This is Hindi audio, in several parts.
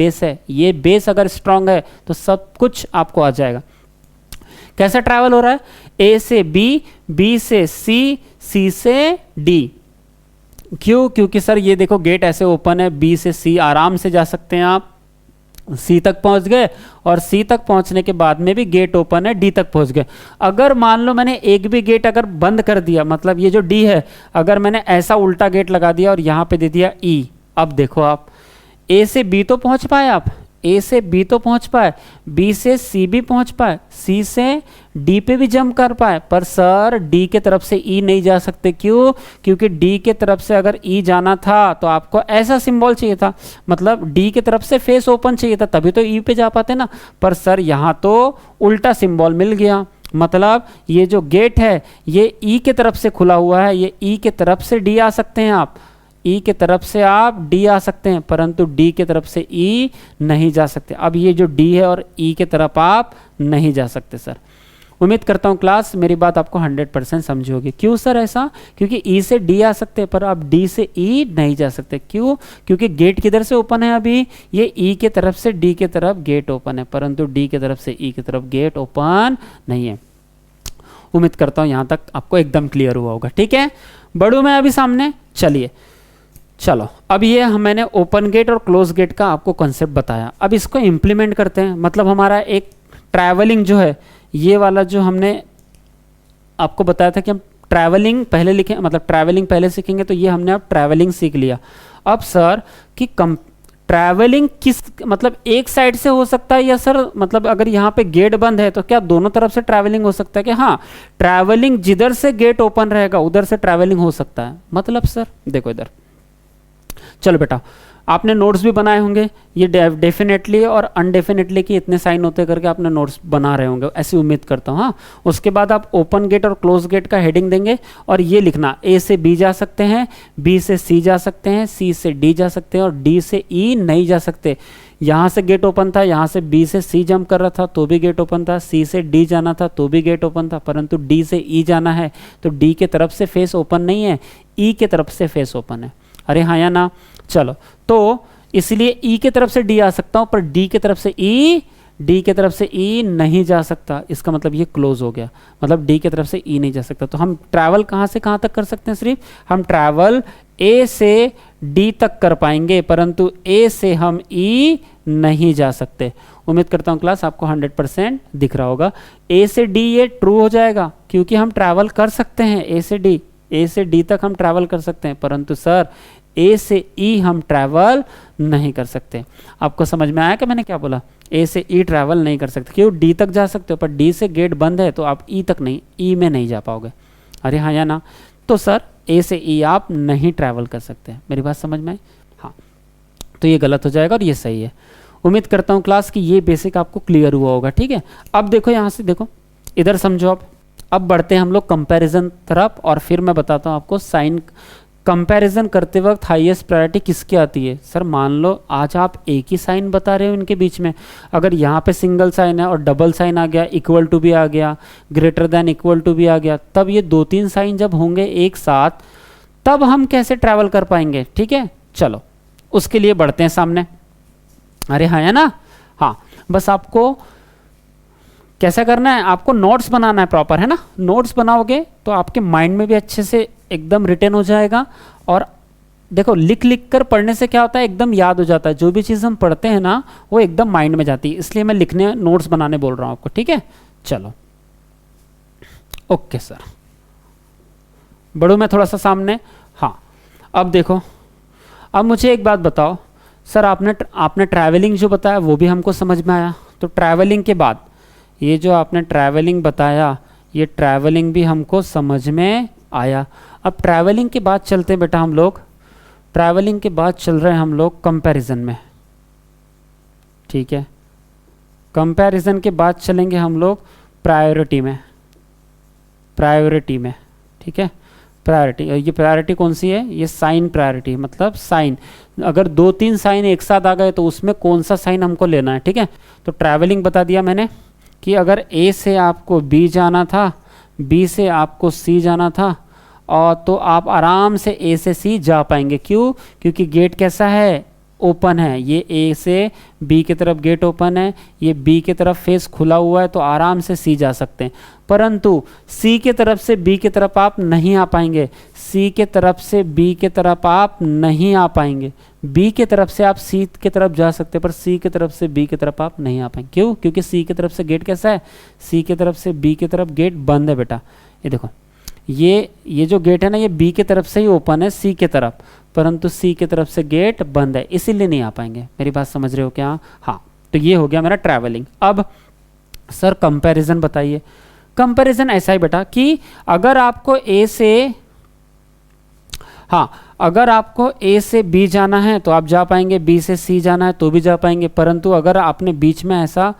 बेस है, ये बेस अगर स्ट्रांग है तो सब कुछ आपको आ जाएगा। कैसा ट्रैवल हो रहा है? ए से बी, बी से सी, सी से डी। क्यों? क्योंकि सर ये देखो गेट ऐसे ओपन है, बी से सी आराम से जा सकते हैं आप, सी तक पहुंच गए, और सी तक पहुंचने के बाद में भी गेट ओपन है, डी तक पहुंच गए। अगर मान लो मैंने एक भी गेट अगर बंद कर दिया, मतलब ये जो डी है, अगर मैंने ऐसा उल्टा गेट लगा दिया और यहां पे दे दिया ई, अब देखो आप ए से बी तो पहुंच पाए, आप ए से बी तो पहुंच पाए, बी से सी भी पहुंच पाए, सी से डी पे भी जंप कर पाए, पर सर डी के तरफ से ई नहीं जा सकते। क्यों? क्योंकि डी के तरफ से अगर ई जाना था तो आपको ऐसा सिंबल चाहिए था, मतलब डी के तरफ से फेस ओपन चाहिए था, तभी तो ई पे जा पाते ना। पर सर यहाँ तो उल्टा सिंबल मिल गया, मतलब ये जो गेट है ये ई के तरफ से खुला हुआ है, ये ई के तरफ से डी आ सकते हैं आप, ई के तरफ से आप डी आ सकते हैं, परंतु डी के तरफ से ई नहीं जा सकते। अब ये जो डी है और ई के तरफ आप नहीं जा सकते सर। उम्मीद करता हूँ क्लास मेरी बात आपको 100% समझी होगी। क्यों सर ऐसा? क्योंकि ई से डी आ सकते हैं पर आप डी से ई नहीं जा सकते। क्यों? क्योंकि गेट किधर से ओपन है? अभी ये ई के तरफ से डी के तरफ गेट ओपन है, परंतु डी के तरफ से ई की तरफ गेट ओपन नहीं है। उम्मीद करता हूँ यहाँ तक आपको एकदम क्लियर हुआ होगा। ठीक है, बढ़ू मैं अभी सामने, चलिए चलो अब ये मैंने ओपन गेट और क्लोज गेट का आपको कॉन्सेप्ट बताया, अब इसको इम्प्लीमेंट करते हैं। मतलब हमारा एक ट्रैवलिंग जो है, ये वाला जो हमने आपको बताया था कि हम ट्रैवलिंग पहले लिखें, मतलब ट्रैवलिंग पहले सीखेंगे, तो ये हमने अब ट्रैवलिंग सीख लिया। अब सर कि ट्रैवलिंग किस, मतलब एक साइड से हो सकता है या सर मतलब अगर यहाँ पे गेट बंद है तो क्या दोनों तरफ से ट्रैवलिंग हो सकता है? कि हाँ, ट्रैवलिंग जिधर से गेट ओपन रहेगा उधर से ट्रैवलिंग हो सकता है। मतलब सर देखो इधर, चलो बेटा आपने नोट्स भी बनाए होंगे, ये डेफिनेटली और अनडेफिनेटली की इतने साइन होते करके आपने नोट्स बना रहे होंगे, ऐसी उम्मीद करता हूँ। हाँ, उसके बाद आप ओपन गेट और क्लोज गेट का हेडिंग देंगे और ये लिखना ए से बी जा सकते हैं, बी से सी जा सकते हैं, सी से डी जा सकते हैं और डी से ई नहीं जा सकते। यहाँ से गेट ओपन था, यहाँ से बी से सी जंप कर रहा था तो भी गेट ओपन था, सी से डी जाना था तो भी गेट ओपन था, परंतु डी से ई जाना है तो डी के तरफ से फेस ओपन नहीं है, ई के तरफ से फेस ओपन है। अरे हाँ या ना? चलो, तो इसलिए ई के तरफ से डी आ सकता हूं पर डी के तरफ से ई, डी के तरफ से ई नहीं जा सकता। इसका मतलब ये क्लोज हो गया, मतलब डी के तरफ से ई नहीं जा सकता। तो हम ट्रैवल कहां से कहां तक कर सकते हैं? सिर्फ हम ट्रैवल ए से डी तक कर पाएंगे, परंतु ए से हम ई नहीं जा सकते। उम्मीद करता हूं क्लास आपको 100% दिख रहा होगा। ए से डी ये ट्रू हो जाएगा क्योंकि हम ट्रैवल कर सकते हैं ए से डी, ए से डी तक हम ट्रैवल कर सकते हैं, परंतु सर ए से ई हम ट्रैवल नहीं कर सकते। आपको समझ में आया कि मैंने क्या बोला? ए से ई ट्रैवल नहीं कर सकते। क्यों? डी तक जा सकते हो पर डी से गेट बंद है तो आप ई तक नहीं, ई में नहीं जा पाओगे। अरे हाँ या ना? तो सर ए से ई आप नहीं ट्रैवल कर सकते। मेरी बात समझ में आई? हाँ, तो ये गलत हो जाएगा और ये सही है। उम्मीद करता हूँ क्लास की ये बेसिक आपको क्लियर हुआ होगा। ठीक है, अब देखो यहाँ से देखो, इधर समझो। अब बढ़ते हैं हम लोग कंपैरिजन तरफ और फिर मैं बताता हूँ आपको साइन कंपैरिजन करते वक्त हाईएस्ट प्रायोरिटी किसकी आती है। सर मान लो आज आप एक ही साइन बता रहे हो इनके बीच में, अगर यहाँ पे सिंगल साइन है और डबल साइन आ गया, इक्वल टू भी आ गया, ग्रेटर देन इक्वल टू भी आ गया, तब ये 2-3 साइन जब होंगे एक साथ तब हम कैसे ट्रैवल कर पाएंगे? ठीक है, चलो उसके लिए बढ़ते हैं सामने। अरे हाँ है ना? हाँ, बस आपको कैसा करना है, आपको नोट्स बनाना है प्रॉपर, है ना? नोट्स बनाओगे तो आपके माइंड में भी अच्छे से एकदम रिटेन हो जाएगा। और देखो लिख लिख कर पढ़ने से क्या होता है, एकदम याद हो जाता है। जो भी चीज़ हम पढ़ते हैं ना वो एकदम माइंड में जाती है, इसलिए मैं लिखने नोट्स बनाने बोल रहा हूँ आपको। ठीक है, चलो ओके सर, बढ़ू मैं थोड़ा सा सामने। हाँ, अब देखो, अब मुझे एक बात बताओ सर, आपने ट्रैवलिंग जो बताया वो भी हमको समझ में आया। तो ट्रैवलिंग के बाद ये जो आपने ट्रैवलिंग बताया, ये ट्रैवलिंग भी हमको समझ में आया। अब ट्रैवलिंग के बाद चलते हैं बेटा हम लोग, ट्रैवलिंग के बाद चल रहे हैं हम लोग कंपैरिजन में। ठीक है, कंपैरिजन के बाद चलेंगे हम लोग प्रायोरिटी में, प्रायोरिटी में। ठीक है, प्रायोरिटी, और ये प्रायोरिटी कौन सी है? ये साइन प्रायोरिटी, मतलब साइन अगर 2-3 साइन एक साथ आ गए तो उसमें कौन सा साइन हमको लेना है। ठीक है, तो ट्रैवलिंग बता दिया मैंने कि अगर ए से आपको बी जाना था, बी से आपको सी जाना था, और तो आप आराम से ए से सी जा पाएंगे। क्यों? क्योंकि गेट कैसा है? ओपन है, ये ए से बी की तरफ गेट ओपन है, ये बी की तरफ फेस खुला हुआ है, तो आराम से सी जा सकते हैं। परंतु सी की तरफ से बी की तरफ आप नहीं आ पाएंगे, सी की तरफ से बी की तरफ आप नहीं आ पाएंगे। बी की तरफ से आप सी की तरफ जा सकते हैं, पर सी की तरफ से बी की तरफ आप नहीं आ पाएंगे। क्यों? क्योंकि सी की तरफ से गेट कैसा है, सी की तरफ से बी की तरफ गेट बंद है बेटा। ये देखो, ये जो गेट है ना, ये बी की तरफ से ही ओपन है सी की तरफ, परंतु सी की तरफ से गेट बंद है, इसीलिए नहीं आ पाएंगे। मेरी बात समझ रहे हो क्या? हाँ, तो ये हो गया मेरा ट्रैवलिंग। अब सर कंपैरिजन बताइए। कंपैरिजन ऐसा ही बेटा कि अगर आपको ए से, हाँ, अगर आपको ए से बी जाना है तो आप जा पाएंगे, बी से सी जाना है तो भी जा पाएंगे। परंतु अगर आपने बीच में ऐसा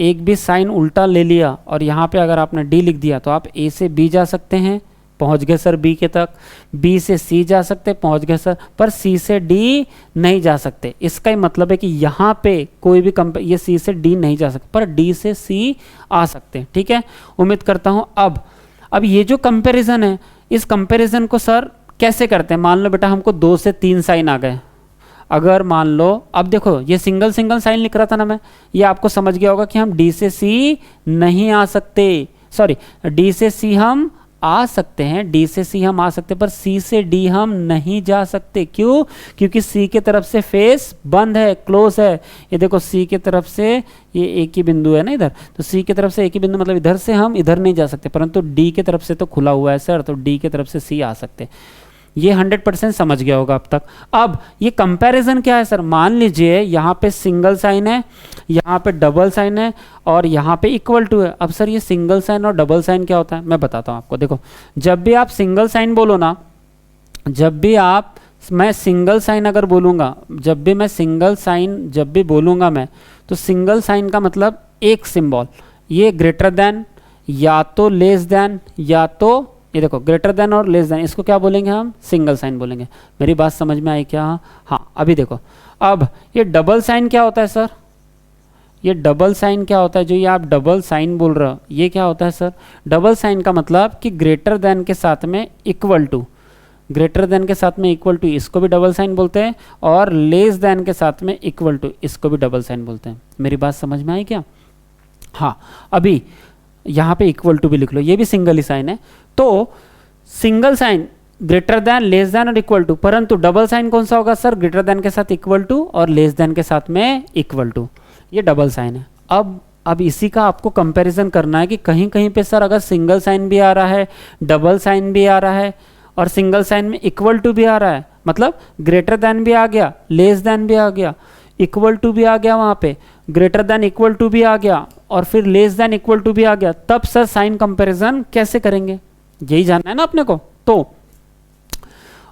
एक भी साइन उल्टा ले लिया और यहाँ पे अगर आपने डी लिख दिया तो आप ए से बी जा सकते हैं, पहुँच गए सर बी के तक, बी से सी जा सकते, पहुँच गए सर, पर सी से डी नहीं जा सकते। इसका ही मतलब है कि यहाँ पे कोई भी ये सी से डी नहीं जा सकते, पर डी से सी आ सकते हैं। ठीक है, उम्मीद करता हूँ। अब ये जो कंपैरिजन है, इस कंपैरिजन को सर कैसे करते हैं? मान लो बेटा हमको 2 से 3 साइन आ गए। अगर मान लो, अब देखो ये सिंगल साइन लिख रहा था ना मैं, ये आपको समझ गया होगा कि हम डी से सी नहीं आ सकते, सॉरी, डी से सी हम आ सकते हैं, डी से सी हम आ सकते हैं, पर सी से डी हम नहीं जा सकते। क्यों? क्योंकि सी की तरफ से फेस बंद है, क्लोज है। ये देखो सी की तरफ से ये एक ही बिंदु है ना इधर, तो सी की तरफ से एक ही बिंदु, मतलब इधर से हम इधर नहीं जा सकते, परंतु डी की तरफ से तो खुला हुआ है सर, तो डी की तरफ से सी आ सकते। ये 100% समझ गया होगा अब तक। अब ये कंपैरिजन क्या है सर? मान लीजिए यहाँ पे सिंगल साइन है, यहाँ पे डबल साइन है और यहाँ पे इक्वल टू है। अब सर ये सिंगल साइन और डबल साइन क्या होता है मैं बताता हूँ आपको। देखो, जब भी आप सिंगल साइन बोलो ना, मैं सिंगल साइन अगर बोलूँगा, जब भी बोलूँगा मैं, तो सिंगल साइन का मतलब एक सिंबल, ये ग्रेटर देन या तो लेस देन, या तो ये देखो ग्रेटर देन और लेस देन, इसको क्या बोलेंगे हम? सिंगल साइन बोलेंगे। मेरी बात समझ में आई क्या? हाँ, अभी देखो, अब ये डबल साइन क्या होता है सर? ये डबल साइन क्या होता है? जो ये आप डबल साइन बोल रहे हो, ये क्या होता है सर? डबल साइन का मतलब कि ग्रेटर देन के साथ में इक्वल टू, ग्रेटर देन के साथ में इक्वल टू, इसको भी डबल साइन बोलते हैं, और लेस देन के साथ में इक्वल टू, इसको भी डबल साइन बोलते हैं। मेरी बात समझ में आई क्या? हाँ, अभी यहाँ पे इक्वल टू भी लिख लो, ये भी सिंगल ही साइन है। तो single sign greater than, less than और इक्वल टू, परंतु डबल साइन कौन सा होगा सर? ग्रेटर देन के साथ इक्वल टू और लेस देन के साथ में इक्वल टू, ये डबल साइन है। अब इसी का आपको कंपैरिजन करना है कि कहीं कहीं पे सर अगर सिंगल साइन भी आ रहा है, डबल साइन भी आ रहा है और सिंगल साइन में इक्वल टू भी आ रहा है, मतलब ग्रेटर देन भी आ गया, लेस देन भी आ गया, इक्वल टू भी आ गया, वहाँ पे ग्रेटर देन इक्वल टू भी आ गया और फिर लेस देन इक्वल टू भी आ गया, तब सर साइन कंपैरिजन कैसे करेंगे? यही जानना है ना अपने को। तो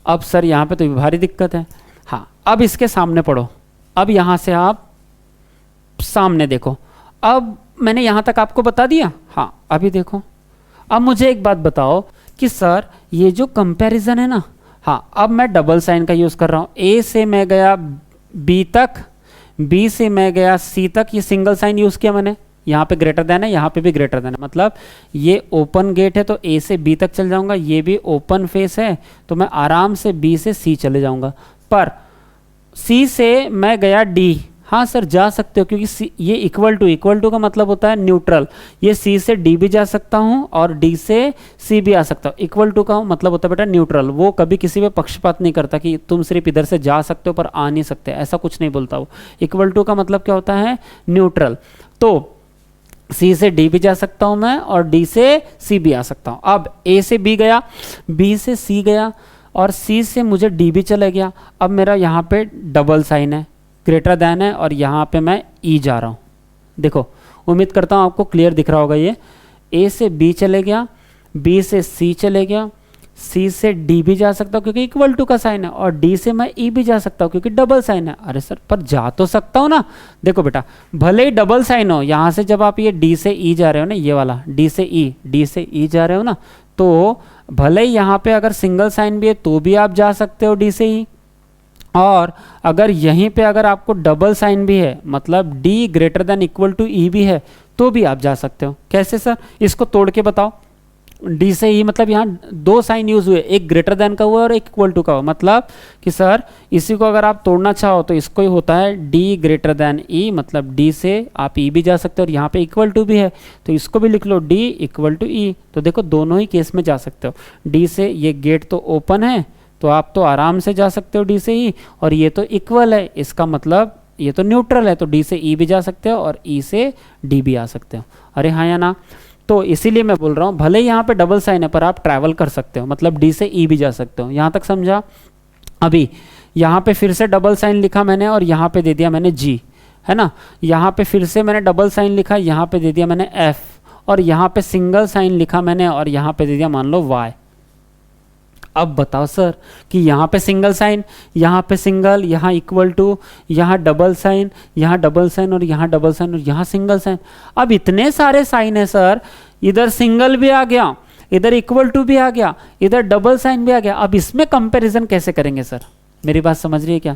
अब सर यहाँ पे तो भारी दिक्कत है। हाँ, अब इसके सामने पढ़ो, अब यहाँ से आप सामने देखो। अब मैंने यहाँ तक आपको बता दिया। हाँ, अभी देखो, अब मुझे एक बात बताओ कि सर ये जो कंपैरिजन है ना, हाँ, अब मैं डबल साइन का यूज़ कर रहा हूँ। ए से मैं गया बी तक, बी से मैं गया सी तक, ये सिंगल साइन यूज़ किया मैंने। यहाँ पे ग्रेटर देन है, यहाँ पे भी ग्रेटर देन है, मतलब ये ओपन गेट है तो ए से बी तक चल जाऊँगा, ये भी ओपन फेस है तो मैं आराम से बी से सी चले जाऊँगा। पर सी से मैं गया डी, हाँ सर जा सकते हो, क्योंकि ये इक्वल टू का मतलब होता है न्यूट्रल। ये सी से डी भी जा सकता हूँ और डी से सी भी आ सकता हूँ। इक्वल टू का मतलब होता है बेटा न्यूट्रल, वो कभी किसी पे पक्षपात नहीं करता कि तुम सिर्फ इधर से जा सकते हो पर आ नहीं सकते, ऐसा कुछ नहीं बोलता वो। इक्वल टू का मतलब क्या होता है? न्यूट्रल। तो सी से डी भी जा सकता हूँ मैं और डी से सी भी आ सकता हूँ। अब ए से बी गया, बी से सी गया और सी से मुझे डी भी चला गया। अब मेरा यहाँ पे डबल साइन है, ग्रेटर देन है और यहाँ पे मैं ई जा रहा हूँ। देखो, उम्मीद करता हूँ आपको क्लियर दिख रहा होगा। ये ए से बी चले गया, बी से सी चले गया, सी से डी भी जा सकता हूँ क्योंकि इक्वल टू का साइन है, और डी से मैं ई भी जा सकता हूँ क्योंकि डबल साइन है। अरे सर पर जा तो सकता हूँ ना। देखो बेटा, भले ही डबल साइन हो, यहाँ से जब आप ये डी से ई जा रहे हो ना, ये वाला डी से ई जा रहे हो ना, तो भले ही यहाँ पे अगर सिंगल साइन भी है तो भी आप जा सकते हो डी से ई, और अगर यहीं पे अगर आपको डबल साइन भी है, मतलब D greater than equal to E भी है, तो भी आप जा सकते हो। कैसे सर? इसको तोड़ के बताओ। डी से ई मतलब यहाँ दो साइन यूज हुए, एक ग्रेटर देन का हुआ और एक इक्वल टू का हुआ, मतलब कि सर इसी को अगर आप तोड़ना चाहो तो इसको ही होता है डी ग्रेटर देन ई, मतलब डी से आप ई भी जा सकते हो और यहाँ पे इक्वल टू भी है तो इसको भी लिख लो डी इक्वल टू ई। तो देखो दोनों ही केस में जा सकते हो। डी से ये गेट तो ओपन है तो आप तो आराम से जा सकते हो डी से ई, और ये तो इक्वल है, इसका मतलब ये तो न्यूट्रल है, तो डी से ई भी जा सकते हो और ई से डी भी आ सकते हो। अरे हाँ या ना? तो इसीलिए मैं बोल रहा हूँ भले ही यहाँ पे डबल साइन है पर आप ट्रैवल कर सकते हो, मतलब डी से ई भी जा सकते हो। यहाँ तक समझा? अभी यहाँ पे फिर से डबल साइन लिखा मैंने और यहाँ पे दे दिया मैंने जी, है ना। यहाँ पे फिर से मैंने डबल साइन लिखा, यहाँ पे दे दिया मैंने एफ, और यहाँ पे सिंगल साइन लिखा मैंने और यहाँ पे दे दिया मान लो वाई। अब बताओ सर कि यहाँ पे सिंगल साइन, यहाँ पे सिंगल, यहाँ इक्वल टू, यहाँ डबल साइन, यहाँ डबल साइन और यहाँ डबल साइन और यहाँ सिंगल साइन। अब इतने सारे साइन है सर, इधर सिंगल भी आ गया, इधर इक्वल टू भी आ गया, इधर डबल साइन भी आ गया। अब इसमें कंपैरिजन कैसे करेंगे सर? मेरी बात समझ रही है क्या?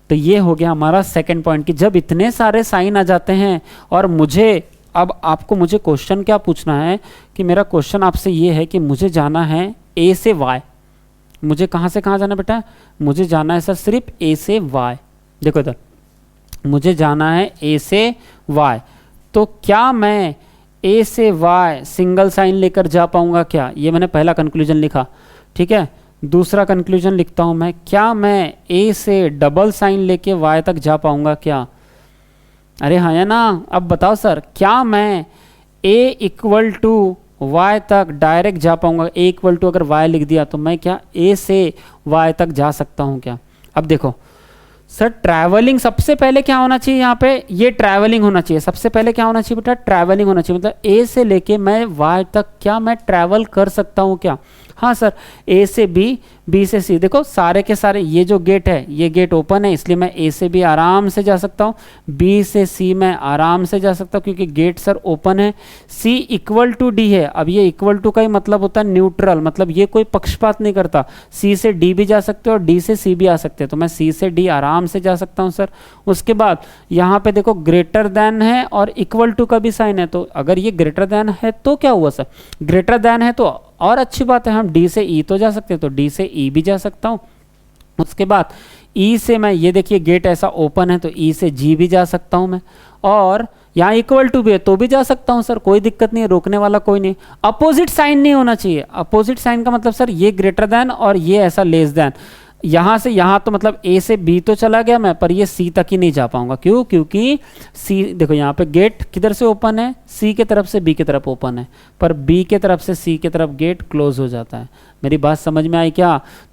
तो ये हो गया हमारा सेकंड पॉइंट कि जब इतने सारे साइन आ जाते हैं और मुझे, अब आपको मुझे क्वेश्चन क्या पूछना है कि मेरा क्वेश्चन आपसे ये है कि मुझे जाना है ए से वाई। मुझे कहाँ से कहाँ जाना बेटा? मुझे जाना है सर सिर्फ ए से वाई। देखो इधर मुझे जाना है ए से वाई, तो क्या मैं ए से वाई सिंगल साइन लेकर जा पाऊंगा क्या? ये मैंने पहला कंक्लूजन लिखा, ठीक है। दूसरा कंक्लूजन लिखता हूं मैं, क्या मैं ए से डबल साइन लेके वाई तक जा पाऊंगा क्या? अरे हाँ या ना? अब बताओ सर, क्या मैं ए इक्वल टू y तक डायरेक्ट जा पाऊंगा? ए इक्वल टू अगर y लिख दिया तो मैं क्या a से y तक जा सकता हूं क्या? अब देखो सर, ट्रैवलिंग सबसे पहले क्या होना चाहिए यहाँ पे? ये ट्रैवलिंग होना चाहिए। सबसे पहले क्या होना चाहिए बेटा? ट्रैवलिंग होना चाहिए, मतलब a से लेके मैं y तक क्या मैं ट्रैवल कर सकता हूँ क्या? हाँ सर, a से b, b से c। देखो सारे के सारे ये जो गेट है ये गेट ओपन है, इसलिए मैं a से b आराम से जा सकता हूँ, b से c मैं आराम से जा सकता हूँ क्योंकि गेट सर ओपन है। c इक्वल टू d है, अब ये इक्वल टू का ही मतलब होता है न्यूट्रल, मतलब ये कोई पक्षपात नहीं करता। c से d भी जा सकते हो और d से c भी आ सकते हैं, तो मैं c से d आराम से जा सकता हूँ सर। उसके बाद यहाँ पे देखो ग्रेटर देन है और इक्वल टू का भी साइन है, तो अगर ये ग्रेटर देन है तो क्या हुआ सर? ग्रेटर देन है तो और अच्छी बात है, हम डी से ई तो जा सकते हैं, तो डी से ई भी जा सकता हूँ। उसके बाद ई से मैं, ये देखिए गेट ऐसा ओपन है तो ई से जी भी जा सकता हूँ मैं, और यहाँ इक्वल टू भी है तो भी जा सकता हूँ सर, कोई दिक्कत नहीं है, रोकने वाला कोई नहीं। अपोजिट साइन नहीं होना चाहिए। अपोजिट साइन का मतलब सर ये ग्रेटर देन और ये ऐसा लेस देन। यहाँ से यहाँ तो मतलब ए से बी तो चला गया मैं, पर ये सी तक ही नहीं जा पाऊंगा। क्यों? क्योंकि सी, देखो यहाँ पे गेट किधर से ओपन है? सी के तरफ से बी की तरफ ओपन है, पर बी के तरफ से सी की तरफ गेट क्लोज हो जाता है। मेरी बात समझ में आई क्या?